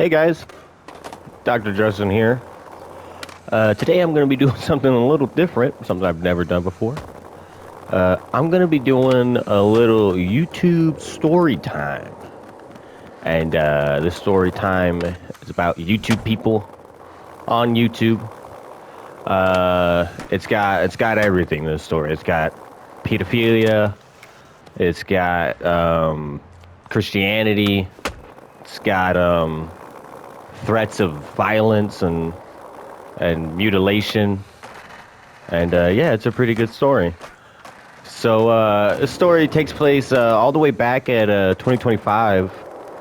Hey guys, Dr. Justin here. Today I'm going to be doing something a little different, something I've never done before. I'm going to be doing a little YouTube story time. And this story time is about YouTube people on YouTube. It's got everything in this story. It's got pedophilia, it's got Christianity, it's got threats of violence and mutilation, and yeah, it's a pretty good story. So this story takes place all the way back at 2025,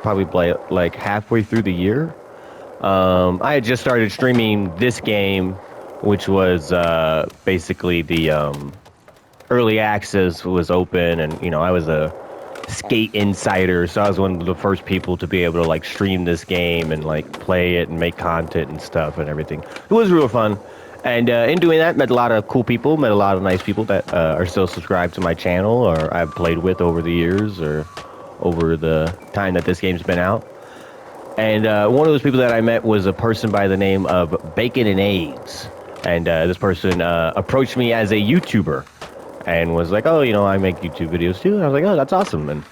probably like halfway through the year. I had just started streaming this game, which was basically the early access was open, and I was a skate insider, so I was one of the first people to be able to like stream this game and like play it and make content and stuff and everything. It was real fun, and in doing that, met a lot of cool people, met a lot of nice people that are still subscribed to my channel or I've played with over the years or over the time that this game's been out. And one of those people that I met was a person by the name of Bacon and Eggs, and this person approached me as a YouTuber and was like, oh, I make YouTube videos too. And I was like, oh, that's awesome. And,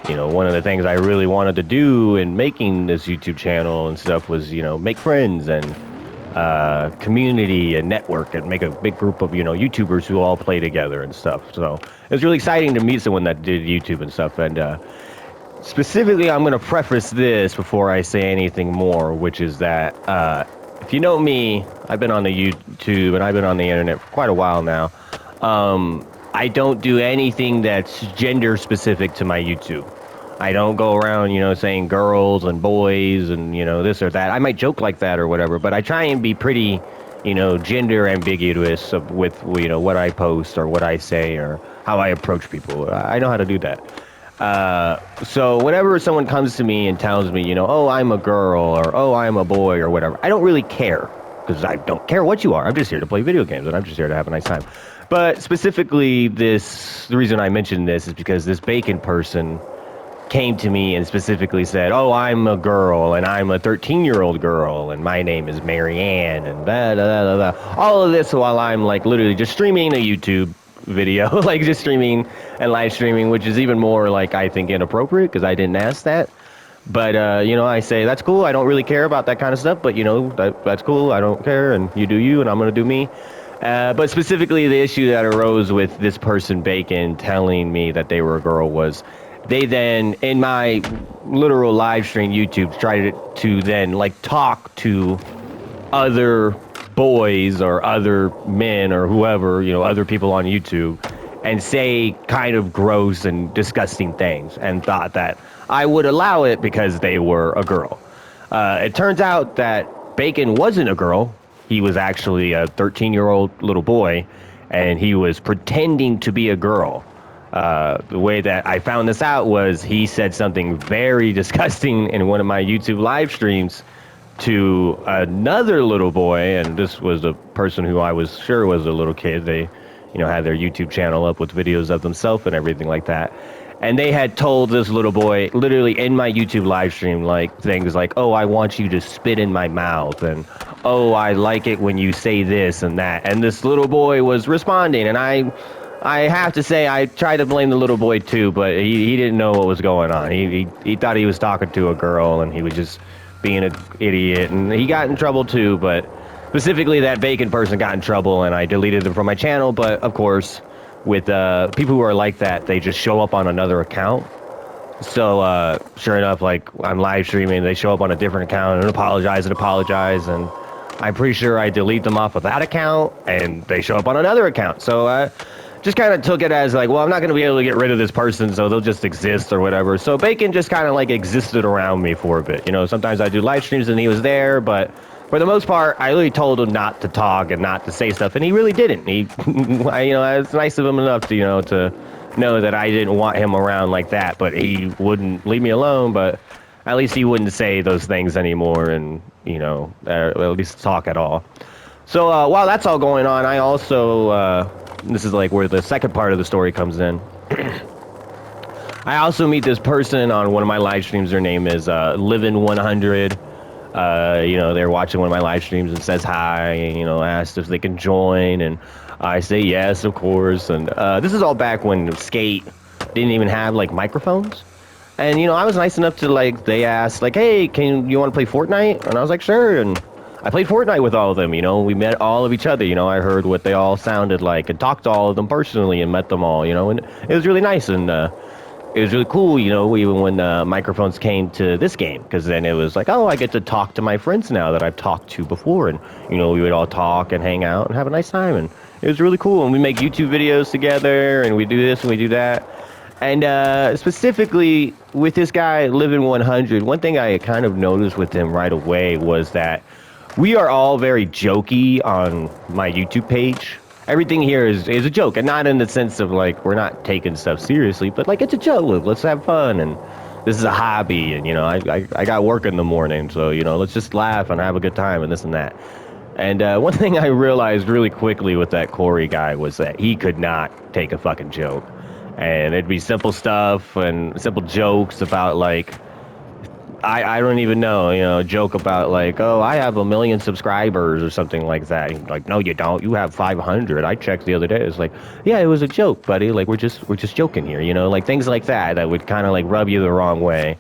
one of the things I really wanted to do in making this YouTube channel and stuff was, make friends and community and network and make a big group of, YouTubers who all play together and stuff. So it was really exciting to meet someone that did YouTube and stuff. And specifically, I'm going to preface this before I say anything more, which is that if you know me, I've been on the YouTube and I've been on the internet for quite a while now. I don't do anything that's gender specific to my YouTube. I don't go around, saying girls and boys and, this or that. I might joke like that or whatever, but I try and be pretty, gender ambiguous with, what I post or what I say or how I approach people. I know how to do that. So whenever someone comes to me and tells me, oh, I'm a girl or, oh, I'm a boy or whatever, I don't really care because I don't care what you are. I'm just here to play video games and I'm just here to have a nice time. But specifically, the reason I mentioned this is because this Bacon person came to me and specifically said, oh, I'm a girl, and I'm a 13-year-old girl, and my name is Marianne, and blah, blah, blah, blah. All of this while I'm, like, literally just streaming a YouTube video, like, just streaming and live streaming, which is even more, like, I think inappropriate, because I didn't ask that. But, I say, that's cool, I don't really care about that kind of stuff, but, that's cool, I don't care, and you do you, and I'm gonna do me. But specifically, the issue that arose with this person, Bacon, telling me that they were a girl was they then, in my literal live stream YouTube, tried to then, like, talk to other boys or other men or whoever, other people on YouTube, and say kind of gross and disgusting things, and thought that I would allow it because they were a girl. It turns out that Bacon wasn't a girl. He was actually a 13-year-old little boy, and he was pretending to be a girl. The way that I found this out was he said something very disgusting in one of my YouTube live streams to another little boy, and this was a person who I was sure was a little kid. They, had their YouTube channel up with videos of themselves and everything like that. And they had told this little boy, literally in my YouTube live stream, like things like, oh, I want you to spit in my mouth, and oh, I like it when you say this and that. And this little boy was responding, and I have to say, I tried to blame the little boy too, but he didn't know what was going on. He thought he was talking to a girl, and he was just being an idiot, and he got in trouble too, but specifically that Bacon person got in trouble, and I deleted them from my channel. But of course, with people who are like that, they just show up on another account. So sure enough, like, I'm live streaming, they show up on a different account and apologize, and I'm pretty sure I delete them off of that account, and they show up on another account. So just kind of took it as like, well, I'm not going to be able to get rid of this person, so they'll just exist or whatever. So Bacon just kind of like existed around me for a bit. Sometimes I do live streams and he was there, but for the most part, I really told him not to talk and not to say stuff, and he really didn't. It's nice of him enough to, to know that I didn't want him around like that, but he wouldn't leave me alone. But at least he wouldn't say those things anymore, and at least talk at all. So while that's all going on, I also this is like where the second part of the story comes in. I also meet this person on one of my live streams. Their name is Livin100. You know, they're watching one of my live streams and says hi, and, you know, asked if they can join, and I say yes, of course. And this is all back when Skate didn't even have like microphones. And you know, I was nice enough to like, they asked like, hey, you want to play Fortnite? And I was like, sure. And I played Fortnite with all of them. You know, we met all of each other. You know, I heard what they all sounded like and talked to all of them personally and met them all. You know, and it was really nice, and it was really cool. You know, even when microphones came to this game, because then it was like, oh, I get to talk to my friends now that I've talked to before, and you know, we would all talk and hang out and have a nice time, and it was really cool. And we make YouTube videos together, and we do this and we do that. And specifically with this guy, Living 100, one thing I kind of noticed with him right away was that we are all very jokey on my YouTube page. Everything here is a joke, and not in the sense of like we're not taking stuff seriously, but like it's a joke. Look, let's have fun, and this is a hobby, and you know, I got work in the morning, so you know, let's just laugh and have a good time and this and that. And one thing I realized really quickly with that Corey guy was that he could not take a fucking joke. And it'd be simple stuff and simple jokes about like, I don't even know, you know, joke about like, oh, I have 1 million subscribers or something like that. And like, no, you don't. You have 500. I checked the other day. It's like, yeah, it was a joke, buddy. Like we're just joking here, you know, like things like that would kind of like rub you the wrong way.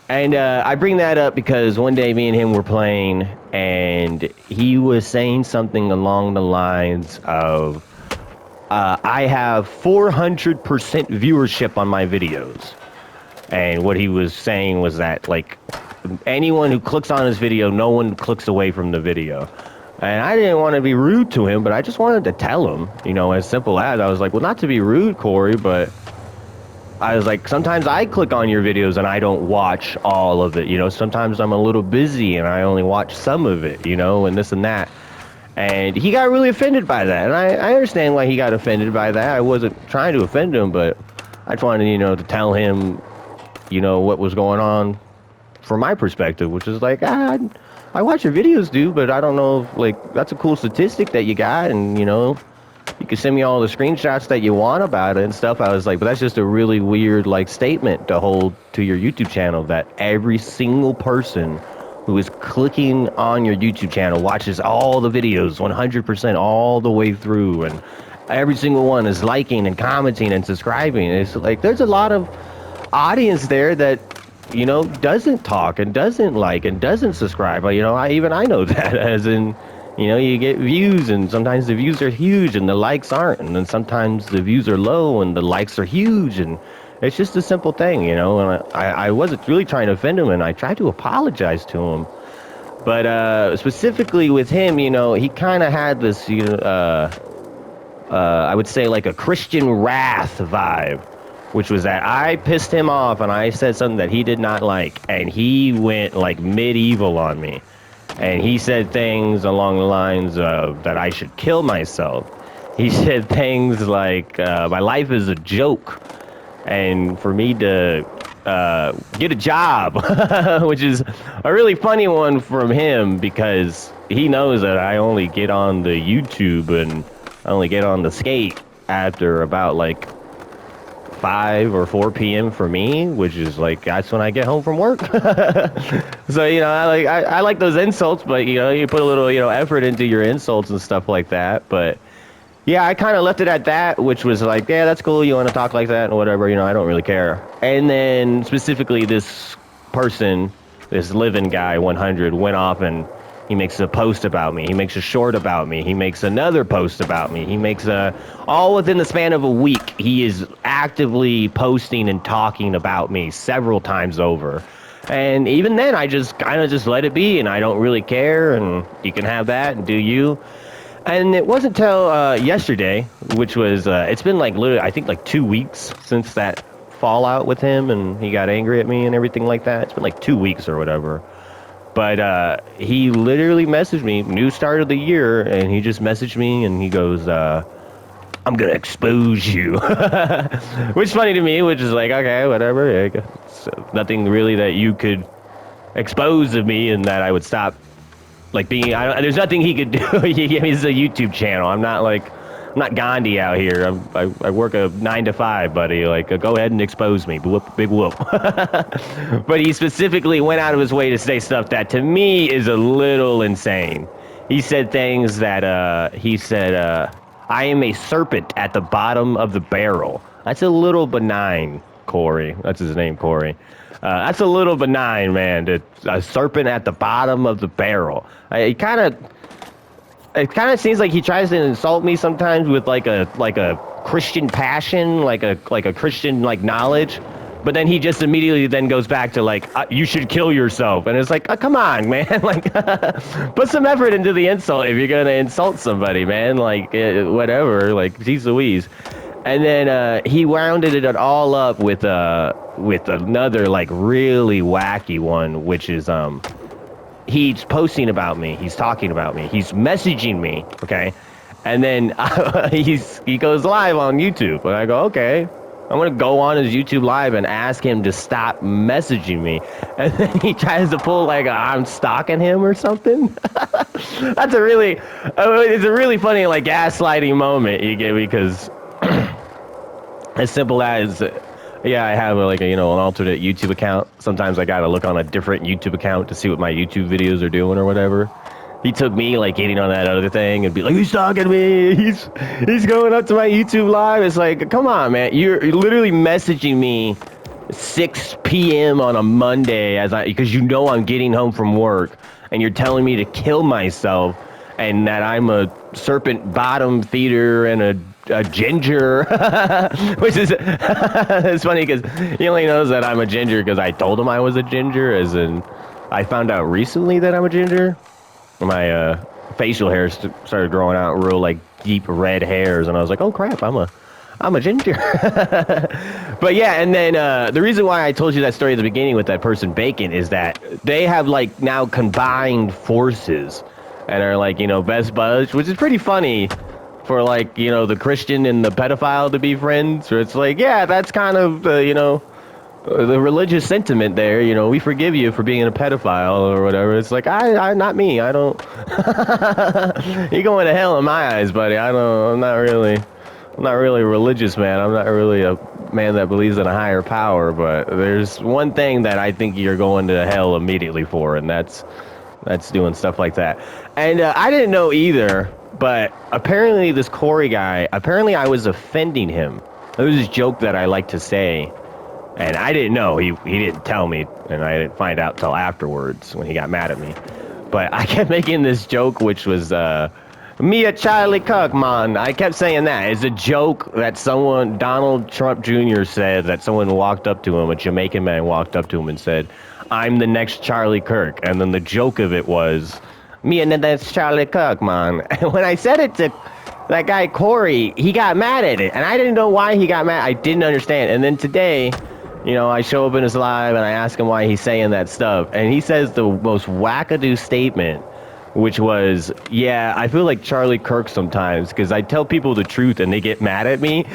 And I bring that up because one day me and him were playing, and he was saying something along the lines of, I have 400% viewership on my videos. And what he was saying was that, like, anyone who clicks on his video, no one clicks away from the video. And I didn't want to be rude to him, but I just wanted to tell him, you know, as simple as, I was like, well, not to be rude, Corey, but I was like, sometimes I click on your videos and I don't watch all of it, you know, sometimes I'm a little busy and I only watch some of it, you know, and this and that. And he got really offended by that, and I understand why he got offended by that. I wasn't trying to offend him, but I just wanted, you know, to tell him, you know, what was going on from my perspective, which is like, I watch your videos, dude, but I don't know if, like, that's a cool statistic that you got, and, you know, you can send me all the screenshots that you want about it and stuff. I was like, but that's just a really weird, like, statement to hold to your YouTube channel, that every single person who is clicking on your YouTube channel watches all the videos 100% all the way through, and every single one is liking and commenting and subscribing. It's like there's a lot of audience there that, you know, doesn't talk and doesn't like and doesn't subscribe. You know, I know that, as in, you know, you get views, and sometimes the views are huge and the likes aren't, and then sometimes the views are low and the likes are huge, and it's just a simple thing, you know. And I wasn't really trying to offend him, and I tried to apologize to him. But specifically with him, you know, he kind of had this, you know, I would say like a Christian wrath vibe, which was that I pissed him off and I said something that he did not like, and he went like medieval on me. And he said things along the lines of that I should kill myself. He said things like, my life is a joke, and for me to get a job, which is a really funny one from him, because he knows that I only get on the YouTube and I only get on the Skate after about like 5 or 4 p.m. for me, which is like, that's when I get home from work. So, you know, I like those insults, but, you know, you put a little, you know, effort into your insults and stuff like that. But yeah, I kind of left it at that, which was like, yeah, that's cool, you want to talk like that and whatever, you know, I don't really care. And then specifically this person, this Living guy 100, went off and he makes a post about me, he makes a short about me, he makes another post about me, he makes all within the span of a week, he is actively posting and talking about me several times over. And even then, I just kind of just let it be, and I don't really care, and you can have that and do you. And it wasn't till yesterday, which was, it's been like literally, I think like 2 weeks since that fallout with him, and he got angry at me and everything like that. It's been like 2 weeks or whatever. But he literally messaged me, new start of the year, and he just messaged me and he goes, I'm gonna expose you. Which is funny to me, which is like, okay, whatever. So nothing really that you could expose of me and that I would stop. Like being, there's nothing he could do. He's a YouTube channel. I'm not like I'm not Gandhi out here. I work a 9 to 5, buddy. Like, go ahead and expose me. Whoop, big whoop. But he specifically went out of his way to say stuff that to me is a little insane. He said things that I am a serpent at the bottom of the barrel. That's a little benign, Corey. That's his name, Corey. That's a little benign, man. A serpent at the bottom of the barrel. It kind of seems like he tries to insult me sometimes with like a Christian passion, like a Christian like knowledge. But then he just immediately then goes back to like, you should kill yourself. And it's like, come on, man. Like, put some effort into the insult if you're going to insult somebody, man. Like, whatever. Like, geez Louise. And then he rounded it all up with another, like, really wacky one, which is he's posting about me. He's talking about me. He's messaging me, okay? And then he goes live on YouTube. And I go, okay. I'm going to go on his YouTube live and ask him to stop messaging me. And then he tries to pull like I'm stalking him or something. It's a really funny like gaslighting moment you get because as simple as, yeah, I have like an alternate YouTube account. Sometimes I got to look on a different YouTube account to see what my YouTube videos are doing or whatever. He took me like getting on that other thing and be like, he's talking to me. He's going up to my YouTube live. It's like, come on, man. You're literally messaging me 6 p.m. on a Monday because you know I'm getting home from work and you're telling me to kill myself and that I'm a serpent bottom feeder and a ginger, which is it's funny because he only knows that I'm a ginger because I told him I was a ginger, as in I found out recently that I'm a ginger. My facial hair started growing out real like deep red hairs, and I was like, "Oh crap, I'm a ginger." But yeah, and then the reason why I told you that story at the beginning with that person Bacon is that they have like now combined forces and are like best buds, which is pretty funny for like the Christian and the pedophile to be friends. Or it's like, yeah, that's kind of the religious sentiment there, we forgive you for being a pedophile or whatever. It's like, I not me. I don't. You're going to hell in my eyes, buddy. I'm not really religious, man. I'm not really a man that believes in a higher power. But there's one thing that I think you're going to hell immediately for, and that's doing stuff like that. And I didn't know either, but apparently this Corey guy, I was offending him. There was this joke that I like to say. And I didn't know. He didn't tell me, and I didn't find out till afterwards when he got mad at me. But I kept making this joke, which was, me a Charlie Cook, man. I kept saying that. It's a joke that Donald Trump Jr. said, that someone walked up to him, a Jamaican man walked up to him and said, I'm the next Charlie Kirk. And then the joke of it was, me and the next Charlie Cook, man. And when I said it to that guy Corey, he got mad at it. And I didn't know why he got mad. I didn't understand. And then today, I show up in his live and I ask him why he's saying that stuff. And he says the most wackadoo statement, which was, yeah, I feel like Charlie Kirk sometimes because I tell people the truth and they get mad at me,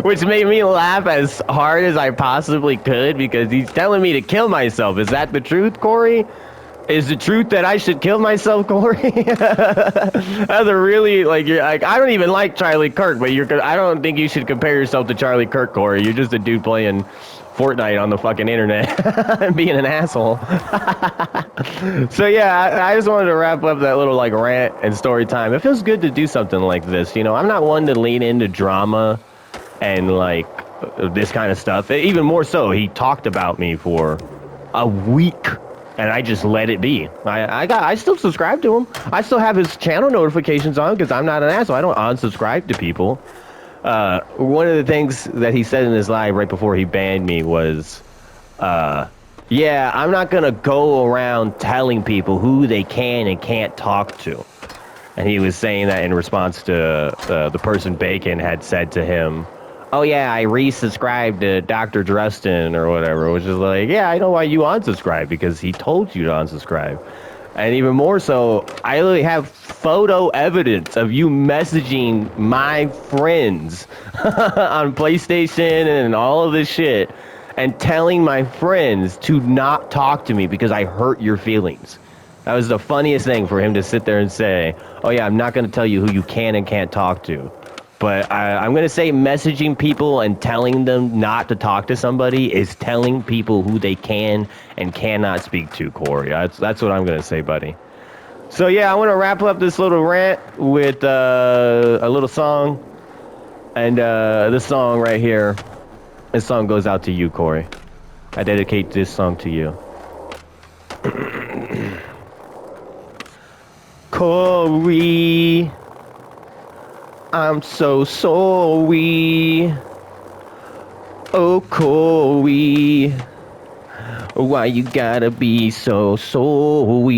which made me laugh as hard as I possibly could because he's telling me to kill myself. Is that the truth, Corey? Is the truth that I should kill myself, Corey? That's a really, you're like, I don't even like Charlie Kirk, but I don't think you should compare yourself to Charlie Kirk, Corey. You're just a dude playing Fortnite on the fucking internet and being an asshole. So yeah, I just wanted to wrap up that little rant and story time. It feels good to do something like this. I'm not one to lean into drama and this kind of stuff. Even more so, he talked about me for a week. And I just let it be. I still subscribe to him. I still have his channel notifications on because I'm not an asshole. I don't unsubscribe to people. One of the things that he said in his live right before he banned me was, yeah, I'm not going to go around telling people who they can and can't talk to. And he was saying that in response to the person Bacon had said to him, oh yeah, I resubscribed to Dr. Dresden or whatever, which is like, yeah, I know why you unsubscribe because he told you to unsubscribe. And even more so, I literally have photo evidence of you messaging my friends on PlayStation and all of this shit and telling my friends to not talk to me because I hurt your feelings. That was the funniest thing for him to sit there and say, oh yeah, I'm not going to tell you who you can and can't talk to. But I'm going to say messaging people and telling them not to talk to somebody is telling people who they can and cannot speak to, Corey. That's what I'm going to say, buddy. So yeah, I want to wrap up this little rant with a little song. And this song right here, this song goes out to you, Corey. I dedicate this song to you. Corey, I'm so sorry. Oh, Corey, why you gotta be so sorry?